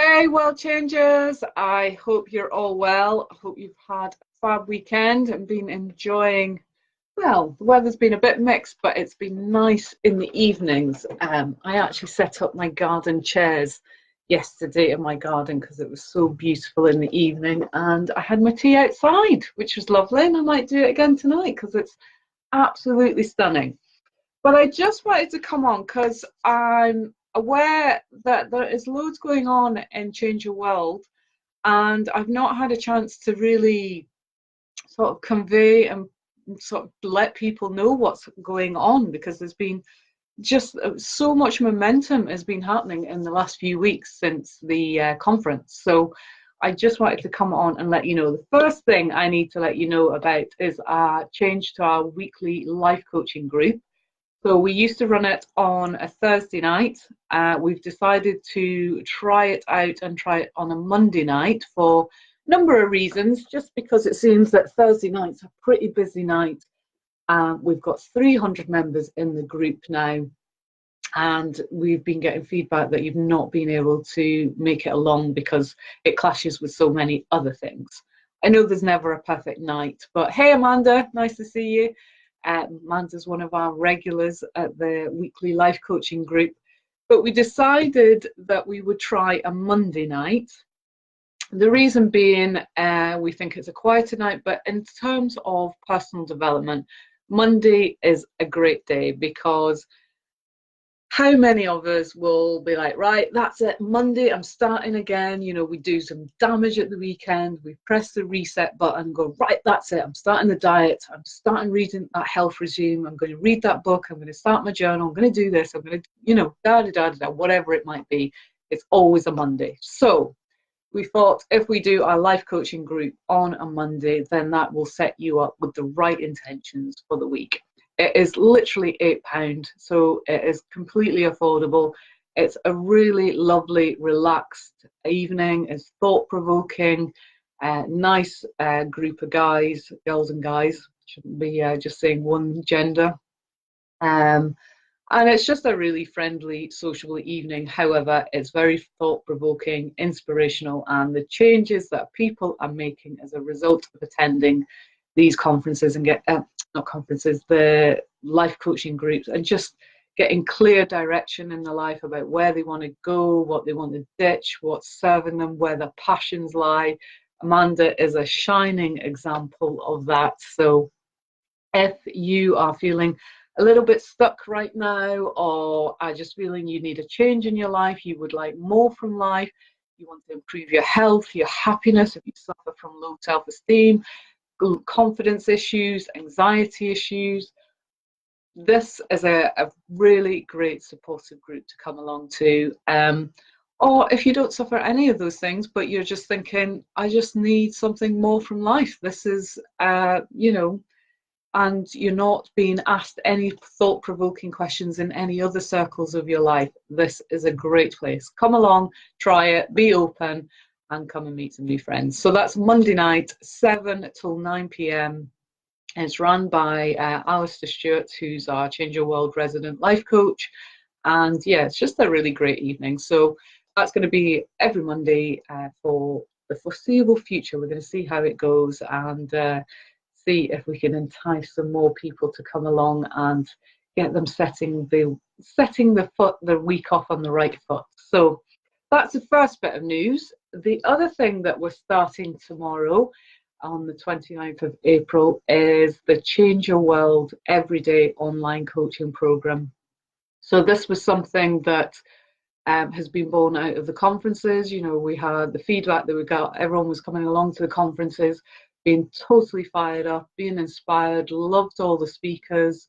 Hey, world changers. I hope you're all well. I hope you've had a fab weekend and been enjoying. Well, the weather's been a bit mixed, but it's been nice in the evenings. I actually set up my garden chairs yesterday in my garden because it was so beautiful in the evening, and I had my tea outside, which was lovely, and I might do it again tonight because it's absolutely stunning. But I just wanted to come on because I'm aware that there is loads going on in Change Your World, and I've not had a chance to really sort of convey and sort of let people know what's going on because there's been just so much momentum has been happening in the last few weeks since the conference. So I just wanted to come on and let you know. The first thing I need to let you know about is a change to our weekly life coaching group. So we used to run it on a Thursday night. We've decided to try it out and try it on a Monday night for a number of reasons, just because it seems that Thursday nights are pretty busy night. We've got 300 members in the group now, and we've been getting feedback that you've not been able to make it along because it clashes with so many other things. I know there's never a perfect night, but hey, Amanda, nice to see you. Amanda's one of our regulars at the weekly life coaching group, but we decided that we would try a Monday night. The reason being, we think it's a quieter night, but in terms of personal development, Monday is a great day because how many of us will be like, right, that's it, Monday, I'm starting again. You know, we do some damage at the weekend, we press the reset button and go, right, that's it, I'm starting the diet, I'm starting reading that health resume, I'm going to read that book, I'm going to start my journal, I'm going to do this, I'm going to, you know, whatever it might be. It's always a Monday. So we thought if we do our life coaching group on a Monday, then that will set you up with the right intentions for the week. It is literally £8, so it is completely affordable. It's a really lovely, relaxed evening. It's thought-provoking, nice group of guys, girls and guys. Shouldn't be just saying one gender. And it's just a really friendly, sociable evening. However, it's very thought-provoking, inspirational, and the changes that people are making as a result of attending these conferences and not conferences, the life coaching groups, and just getting clear direction in their life about where they want to go, what they want to ditch, what's serving them, where their passions lie. Amanda is a shining example of that. So if you are feeling a little bit stuck right now, or are just feeling you need a change in your life, you would like more from life, you want to improve your health, your happiness, if you suffer from low self-esteem, confidence issues, anxiety issues, this is a really great supportive group to come along to. Or if you don't suffer any of those things, but you're just thinking, I just need something more from life. This is, you know, and you're not being asked any thought-provoking questions in any other circles of your life, this is a great place. Come along, try it, be open, and come and meet some new friends. So that's Monday night, 7 till 9 p.m. It's run by Alistair Stewart, who's our Change Your World resident life coach. And yeah, it's just a really great evening. So that's going to be every Monday for the foreseeable future. We're going to see how it goes and see if we can entice some more people to come along and get them setting the week off on the right foot. So that's the first bit of news. The other thing that we're starting tomorrow on the 29th of April is the Change Your World Everyday Online Coaching Program. So this was something that has been born out of the conferences. You know, we had the feedback that we got, everyone was coming along to the conferences, being totally fired up, being inspired, loved all the speakers,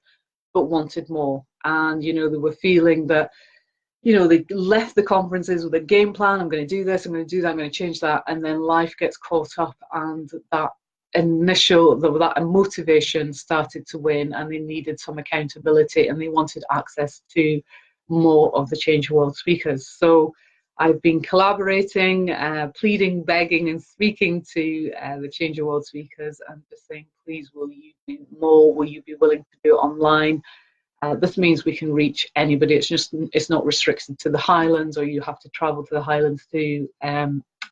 but wanted more. And, you know, they were feeling that, you know, they left the conferences with a game plan. I'm going to do this, I'm going to do that, I'm going to change that. And then life gets caught up and that that motivation started to wane, and they needed some accountability and they wanted access to more of the Change Your World speakers. So I've been collaborating, pleading, begging and speaking to the Change Your World speakers and just saying, please, will you do more? Will you be willing to do it online? This means we can reach anybody. It's not restricted to the Highlands, or you have to travel to the Highlands to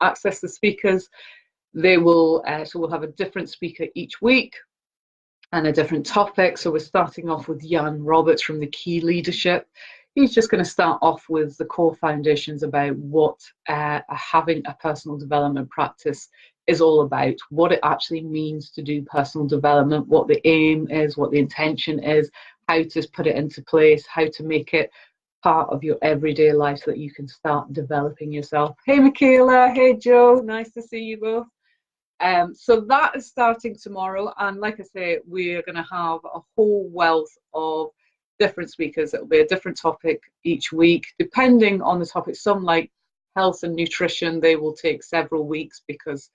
access the speakers. They will, so we'll have a different speaker each week and a different topic. So we're starting off with Jan Roberts from the Key Leadership. He's just going to start off with the core foundations about what having a personal development practice is all about, what it actually means to do personal development, what the aim is, what the intention is, how to put it into place, how to make it part of your everyday life so that you can start developing yourself. Hey Michaela, hey Joe, nice to see you both. So that is starting tomorrow, and like I say, we're going to have a whole wealth of different speakers. It'll be a different topic each week, depending on the topic. Some, like health and nutrition, they will take several weeks because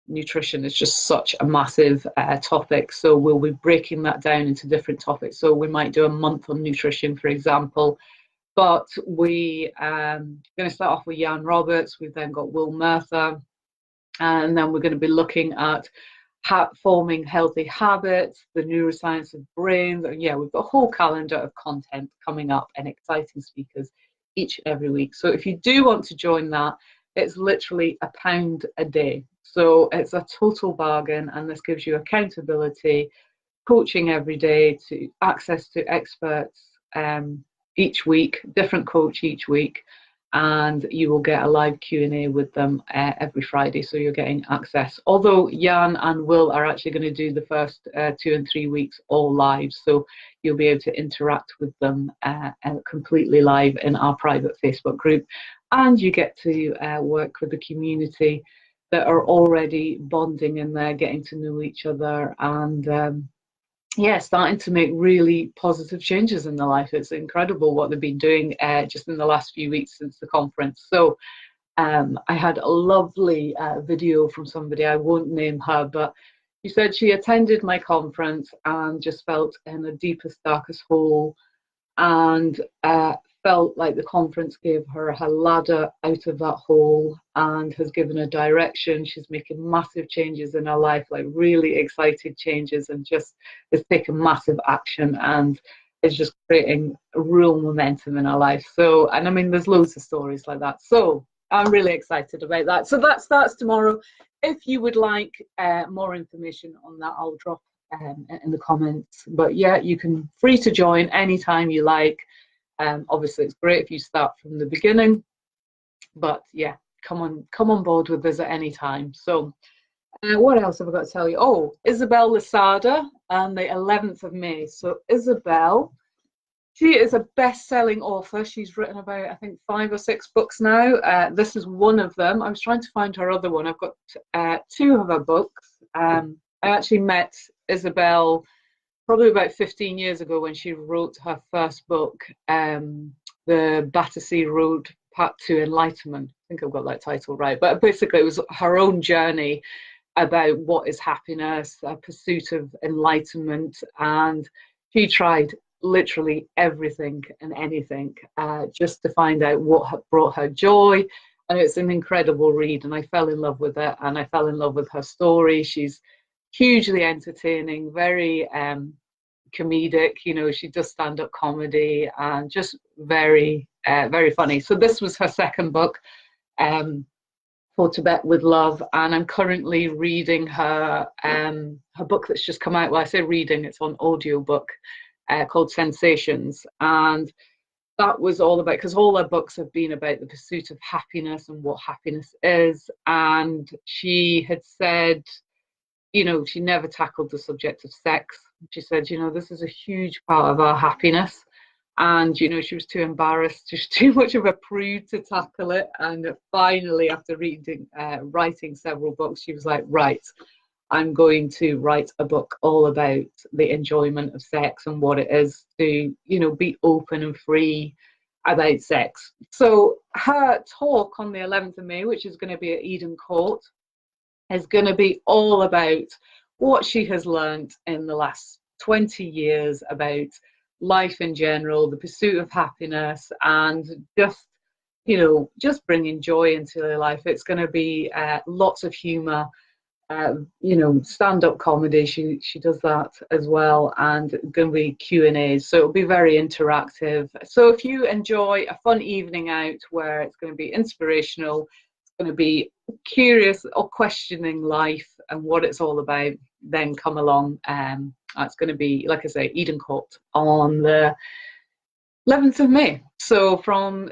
nutrition is just such a massive topic. So we'll be breaking that down into different topics. So we might do a month on nutrition, for example. But we going to start off with Jan Roberts. We've then got Will Merther. And then we're going to be looking at forming healthy habits, the neuroscience of brains. Yeah, we've got a whole calendar of content coming up and exciting speakers each and every week. So if you do want to join that, it's literally £1 a day. So it's a total bargain, and this gives you accountability, coaching every day, to access to experts each week, different coach each week. And you will get a live Q&A with them every Friday, so you're getting access. Although Jan and Will are actually going to do the first 2 and 3 weeks all live, so you'll be able to interact with them completely live in our private Facebook group, and you get to work with the community that are already bonding in there, getting to know each other, and yeah, starting to make really positive changes in their life. It's incredible what they've been doing just in the last few weeks since the conference. So I had a lovely video from somebody, I won't name her, but she said she attended my conference and just felt in the deepest, darkest hole, and felt like the conference gave her ladder out of that hole and has given her direction. She's making massive changes in her life, like really excited changes, and just is taking massive action and is just creating a real momentum in her life. So, and I mean, there's loads of stories like that. So I'm really excited about that. So that starts tomorrow. If you would like more information on that, I'll drop in the comments. But yeah, you can free to join anytime you like. Obviously, it's great if you start from the beginning, but yeah, come on board with us at any time. So what else have I got to tell you? Oh, Isabel Lasada on the 11th of May. So Isabel, she is a best-selling author. She's written about, I think, 5 or 6 books now. This is one of them. I was trying to find her other one. I've got 2 of her books. I actually met Isabel probably about 15 years ago when she wrote her first book, The Battersea Road Part 2 Enlightenment. I think I've got that title right. But basically, it was her own journey about what is happiness, a pursuit of enlightenment. And she tried literally everything and anything just to find out what brought her joy. And it's an incredible read. And I fell in love with it. And I fell in love with her story. She's hugely entertaining, very comedic. You know, she does stand-up comedy and just very very funny. So this was her second book, For Tibet with Love, and I'm currently reading her book that's just come out. Well, I say reading, it's on audiobook, called Sensations. And that was all about, because all her books have been about the pursuit of happiness and what happiness is. And she had said, you know, she never tackled the subject of sex. She said, you know, this is a huge part of our happiness. And, you know, she was too embarrassed, just too much of a prude to tackle it. And finally, after writing several books, she was like, right, I'm going to write a book all about the enjoyment of sex and what it is to, you know, be open and free about sex. So her talk on the 11th of May, which is going to be at Eden Court, is going to be all about what she has learned in the last 20 years about life in general, the pursuit of happiness, and just, you know, just bringing joy into her life. It's going to be lots of humor, you know, stand-up comedy. She does that as well, and going to be Q&As. So it'll be very interactive. So if you enjoy a fun evening out where it's going to be inspirational, it's going to be curious or questioning life and what it's all about, then come along. That's going to be, like I say, Eden Court on the 11th of May. So from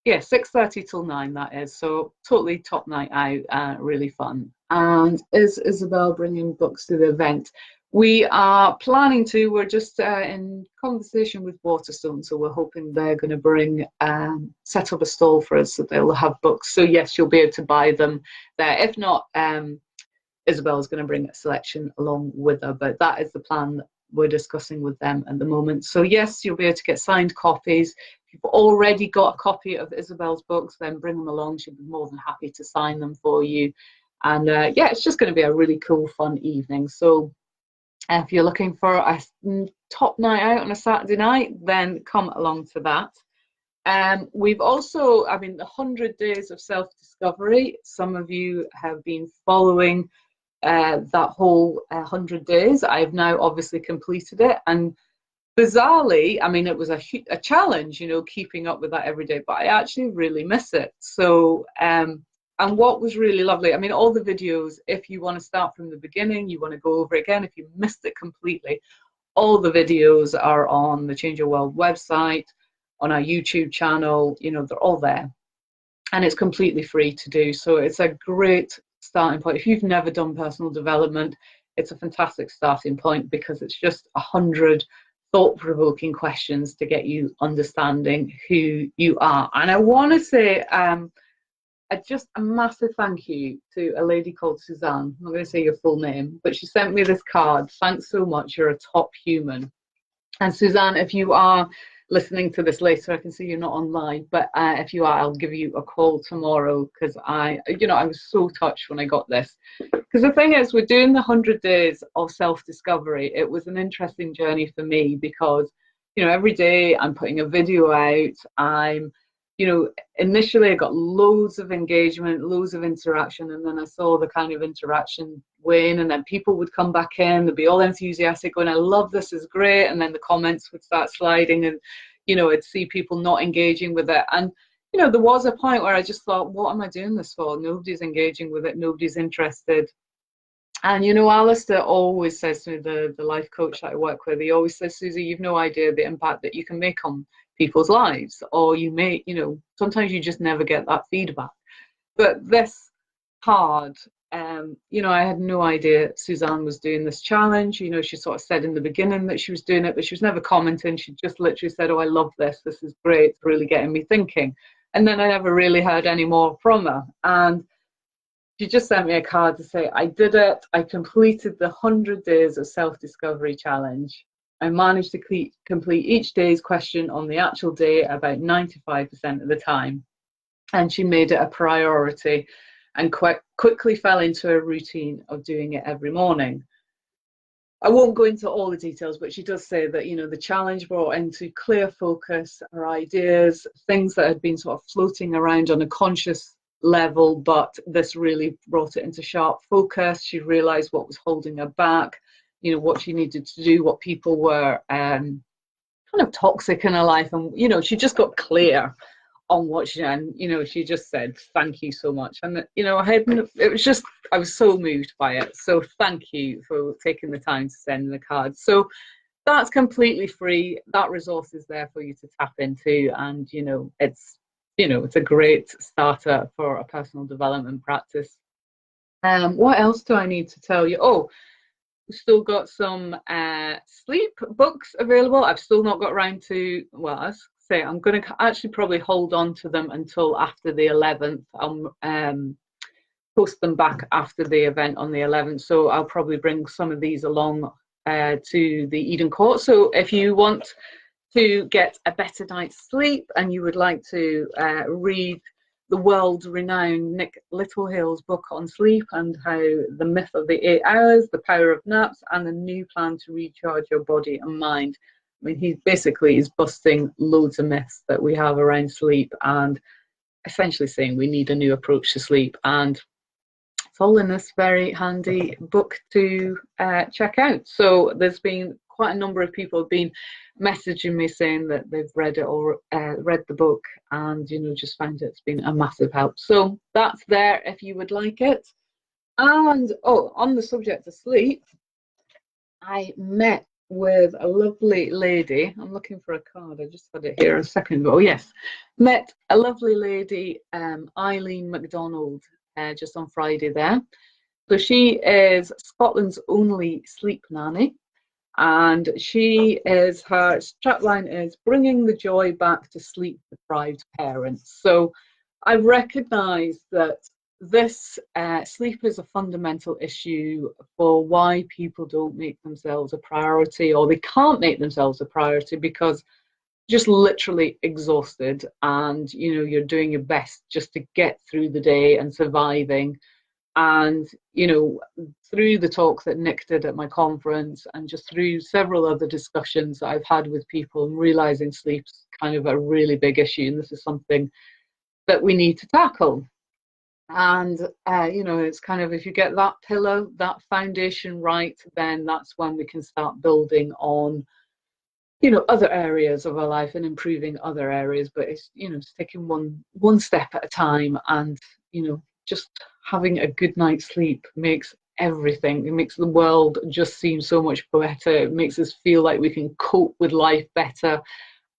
6:30 till 9, that is. So totally top night out, really fun. And is Isabel bringing books to the event? We are planning to. We're just in conversation with Waterstone, so we're hoping they're going to bring, set up a stall for us, so they'll have books. So yes, you'll be able to buy them there. If not, Isabel's going to bring a selection along with her, but that is the plan that we're discussing with them at the moment. So yes, you'll be able to get signed copies. If you've already got a copy of Isabel's books, then bring them along. She'll be more than happy to sign them for you. And yeah, it's just going to be a really cool, fun evening. So if you're looking for a top night out on a Saturday night, then come along to that. We've also, I mean, the 100 days of self-discovery. Some of you have been following that whole 100 days. I've now obviously completed it, and bizarrely, I mean, it was a challenge, you know, keeping up with that every day, but I actually really miss it. So and what was really lovely, I mean, all the videos, if you want to start from the beginning, you want to go over it again, if you missed it completely, all the videos are on the Change Your World website, on our YouTube channel, you know, they're all there, and it's completely free to do. So it's a great starting point. If you've never done personal development, it's a fantastic starting point, because it's just 100 thought-provoking questions to get you understanding who you are. And I want to say just a massive thank you to a lady called Suzanne. I'm not going to say your full name, but she sent me this card. Thanks so much, you're a top human. And Suzanne, if you are listening to this later, I can see you're not online, but if you are, I'll give you a call tomorrow, because I was so touched when I got this. Because the thing is, we're doing the 100 days of self-discovery. It was an interesting journey for me, because, you know, every day I'm putting a video out. I'm, you know, initially I got loads of engagement, loads of interaction, and then I saw the kind of interaction wane, and then people would come back in, they'd be all enthusiastic going, I love this, is great, and then the comments would start sliding, and, you know, I'd see people not engaging with it. And, you know, there was a point where I just thought, what am I doing this for? Nobody's engaging with it, nobody's interested. And, you know, Alistair always says to me, the life coach that I work with, he always says, Susie, you've no idea the impact that you can make on people's lives, or you may, you know, sometimes you just never get that feedback. But this card, you know, I had no idea Suzanne was doing this challenge. You know, she sort of said in the beginning that she was doing it, but she was never commenting. She just literally said, oh, I love this, this is great, it's really getting me thinking. And then I never really heard any more from her. And she just sent me a card to say, I did it, I completed the 100 days of self-discovery challenge. I managed to complete each day's question on the actual day about 95% of the time. And she made it a priority and quickly fell into a routine of doing it every morning. I won't go into all the details, but she does say that, you know, the challenge brought into clear focus her ideas, things that had been sort of floating around on a conscious level, but this really brought it into sharp focus. She realized what was holding her back, you know, what she needed to do, what people were kind of toxic in her life, and, you know, she just got clear on what she, and, you know, she just said, thank you so much. And, you know, it was just, I was so moved by it. So thank you for taking the time to send the card. So that's completely free. That resource is there for you to tap into. And, you know, it's a great starter for a personal development practice. What else do I need to tell you? Oh, we've still got some sleep books available. I've still not got around to, well, I say I'm going to actually probably hold on to them until after the 11th. I'll post them back after the event on the 11th. So I'll probably bring some of these along to the Eden Court. So if you want to get a better night's sleep and you would like to read the world-renowned Nick Littlehill's book on sleep and how the myth of the 8 hours, the power of naps, and a new plan to recharge your body and mind. I mean, he basically is busting loads of myths that we have around sleep and essentially saying we need a new approach to sleep. And it's all in this very handy book to check out. So there's been quite a number of people have been messaging me saying that they've read it or read the book, and just found it's been a massive help. So that's there if you would like it. And on the subject of sleep, I met with a lovely lady. I'm looking for a card. I just had it here a second ago. Oh, yes. Met a lovely lady, Eileen MacDonald, just on Friday there. So she is Scotland's only sleep nanny. And her strapline is bringing the joy back to sleep deprived parents. So I recognise that this sleep is a fundamental issue for why people don't make themselves a priority, or they can't make themselves a priority because just literally exhausted, and you're doing your best just to get through the day and surviving. And through the talk that Nick did at my conference, and just through several other discussions that I've had with people, and realizing sleep's kind of a really big issue, and this is something that we need to tackle. And it's kind of, if you get that pillar, that foundation right, then that's when we can start building on other areas of our life and improving other areas. But it's it's taking one step at a time, and just having a good night's sleep makes everything. It makes the world just seem so much better. It makes us feel like we can cope with life better,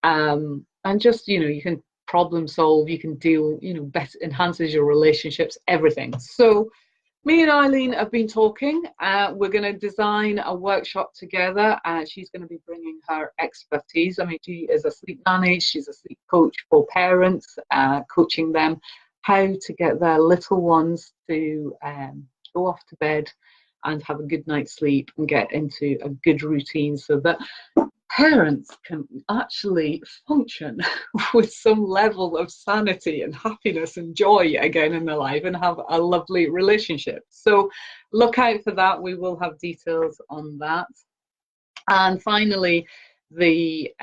and just you can problem solve, you can deal, better, enhances your relationships, everything. So me and Eileen have been talking. We're going to design a workshop together. She's going to be bringing her expertise. I mean, she is a sleep nanny. She's a sleep coach for parents, coaching them how to get their little ones to go off to bed and have a good night's sleep and get into a good routine, so that parents can actually function with some level of sanity and happiness and joy again in their life, and have a lovely relationship. So look out for that. We will have details on that. And finally, the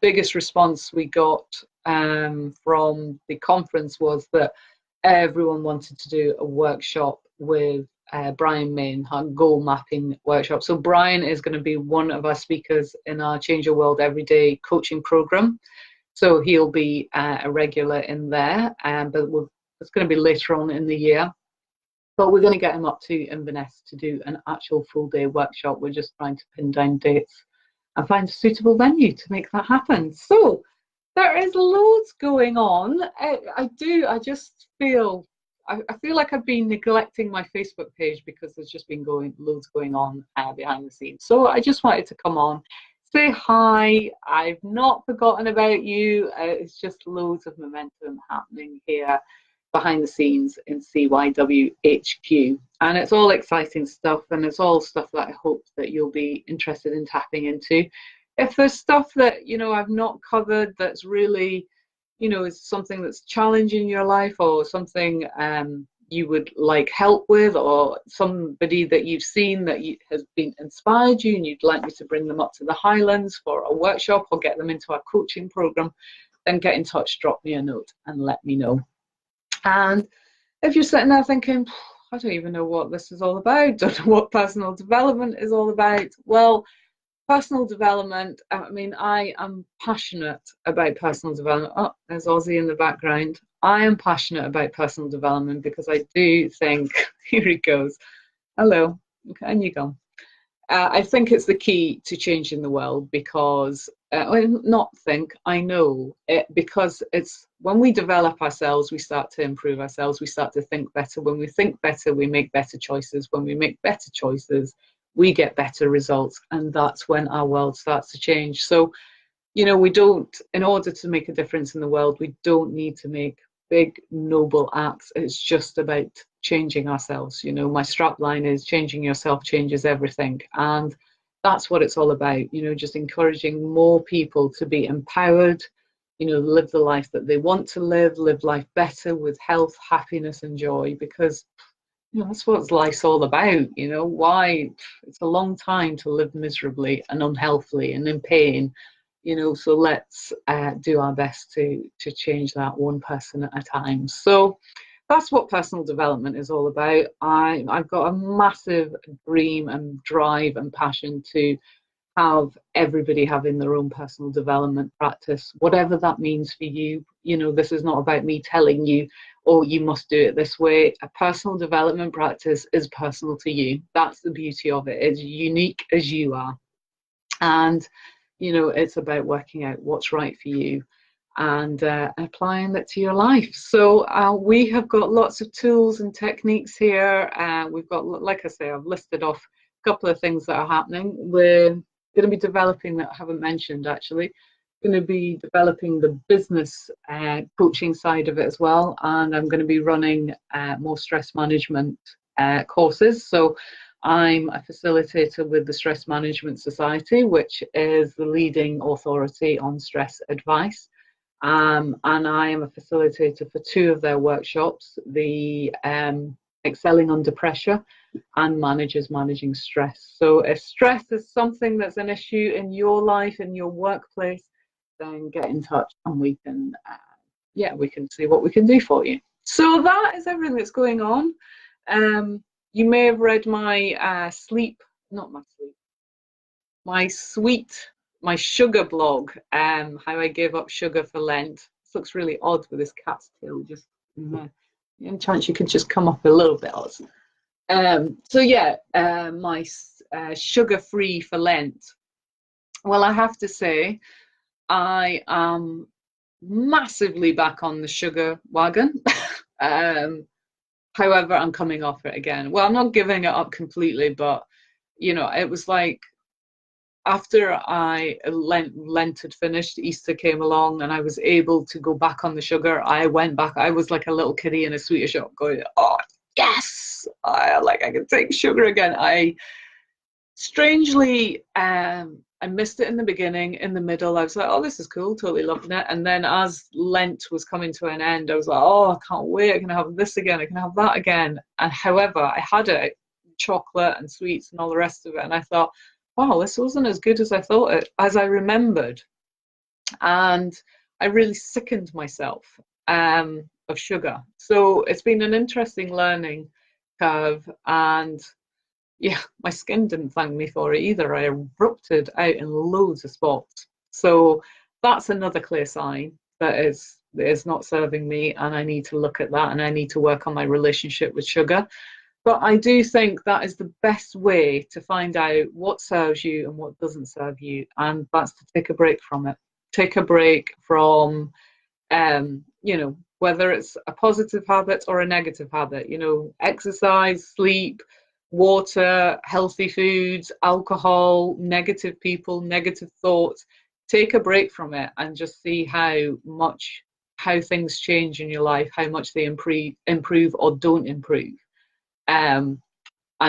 biggest response we got from the conference was that everyone wanted to do a workshop with Brian Main, our goal mapping workshop. So Brian is going to be one of our speakers in our Change Your World Everyday coaching program. So he'll be a regular in there, but it's going to be later on in the year. But we're going to get him up to Inverness to do an actual full day workshop. We're just trying to pin down dates and find a suitable venue to make that happen. So there is loads going on. I just feel like I've been neglecting my Facebook page because there's just been loads going on behind the scenes. So I just wanted to come on, say hi. I've not forgotten about you. It's just loads of momentum happening here behind the scenes in CYW HQ. And it's all exciting stuff, and it's all stuff that I hope that you'll be interested in tapping into. If there's stuff that, I've not covered that's really, is something that's challenging your life, or something you would like help with, or somebody that you've seen that has been inspired you and you'd like me to bring them up to the Highlands for a workshop or get them into our coaching program, then get in touch, drop me a note and let me know. And if you're sitting there thinking, I don't even know what this is all about, don't know what personal development is all about, well, personal development, I mean, I am passionate about personal development. Oh, there's Ozzy in the background. I am passionate about personal development because I do think, here he goes, hello, okay, and you go. I think it's the key to changing the world, because, I know it, because it's when we develop ourselves, we start to improve ourselves, we start to think better. When we think better, we make better choices. When we make better choices, we get better results, and that's when our world starts to change. So, we don't, in order to make a difference in the world, we don't need to make big, noble acts. It's just about changing ourselves. My strapline is changing yourself changes everything. And that's what it's all about, just encouraging more people to be empowered, live the life that they want to live life better with health, happiness and joy, because that's what life's all about. Why it's a long time to live miserably and unhealthily and in pain, so let's do our best to change that one person at a time. So that's what personal development is all about. I've got a massive dream and drive and passion to have everybody having their own personal development practice, whatever that means for you. You know, this is not about me telling you, oh, you must do it this way. A personal development practice is personal to you. That's the beauty of it. It's unique as you are. And, you know, it's about working out what's right for you and applying that to your life. So we have got lots of tools and techniques here. We've got, like I say, I've listed off a couple of things that are happening. We're going to be developing, that I haven't mentioned actually, going to be developing the business coaching side of it as well. And I'm going to be running more stress management courses. So I'm a facilitator with the Stress Management Society, which is the leading authority on stress advice. And I am a facilitator for 2 of their workshops, the Excelling Under Pressure and Managers Managing Stress. So if stress is something that's an issue in your life, in your workplace, then get in touch and we can, we can see what we can do for you. So that is everything that's going on. You may have read my my sugar blog, how I gave up sugar for Lent. This looks really odd with this cat's tail, just any chance you could just come up a little bit odd. So yeah, my sugar-free for Lent. Well, I have to say, I am massively back on the sugar wagon. However, I'm coming off it again. Well, I'm not giving it up completely, but you know, it was like after Lent had finished, Easter came along and I was able to go back on the sugar. I went back. I was like a little kiddie in a sweeter shop going, oh, yes, I can take sugar again. I strangely, I missed it in the beginning. In the middle, I was like, oh, this is cool, totally loving it. And then as Lent was coming to an end, I was like, oh, I can't wait. I can have this again. I can have that again. And however, I had it, chocolate and sweets and all the rest of it. And I thought, wow, this wasn't as good as I thought it, as I remembered. And I really sickened myself of sugar. So it's been an interesting learning curve. And yeah, my skin didn't thank me for it either. I erupted out in loads of spots. So that's another clear sign that is not serving me, and I need to look at that, and I need to work on my relationship with sugar. But I do think that is the best way to find out what serves you and what doesn't serve you, and that's to take a break from it. Take a break from, you know, whether it's a positive habit or a negative habit, you know, exercise, sleep, water, healthy foods, alcohol, negative people, negative thoughts. Take a break from it and just see how things change in your life, how much they improve or don't improve. And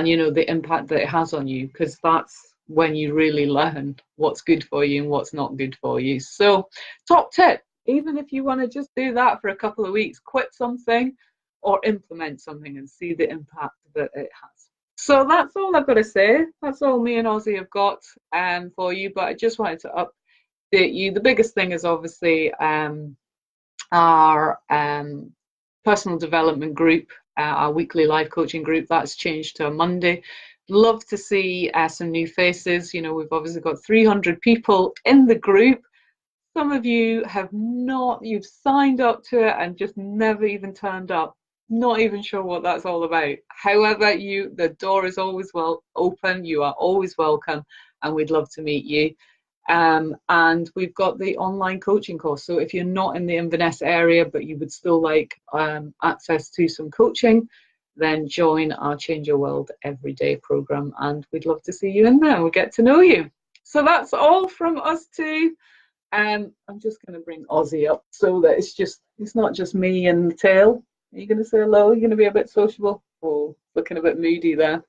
you know, the impact that it has on you, because that's when you really learn what's good for you and what's not good for you. So top tip, even if you want to just do that for a couple of weeks, quit something or implement something and see the impact that it has. So that's all I've got to say. That's all me and Ozzy have got for you, but I just wanted to update you. The biggest thing is obviously our personal development group, our weekly live coaching group. That's changed to a Monday. Love to see some new faces. You know, we've obviously got 300 people in the group. Some of you have not, you've signed up to it and just never even turned up. Not even sure what that's all about. However, the door is always open. You are always welcome, and we'd love to meet you. And we've got the online coaching course. So if you're not in the Inverness area, but you would still like access to some coaching, then join our Change Your World Everyday program, and we'd love to see you in there and we'll get to know you. So that's all from us two. I'm just going to bring Ozzy up so that it's not just me and the tail. Are you going to say hello? Are you going to be a bit sociable? Oh, looking a bit moody there.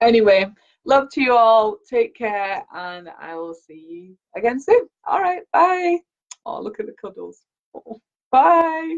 Anyway, love to you all. Take care, and I will see you again soon. All right, bye. Oh, look at the cuddles. Oh, bye.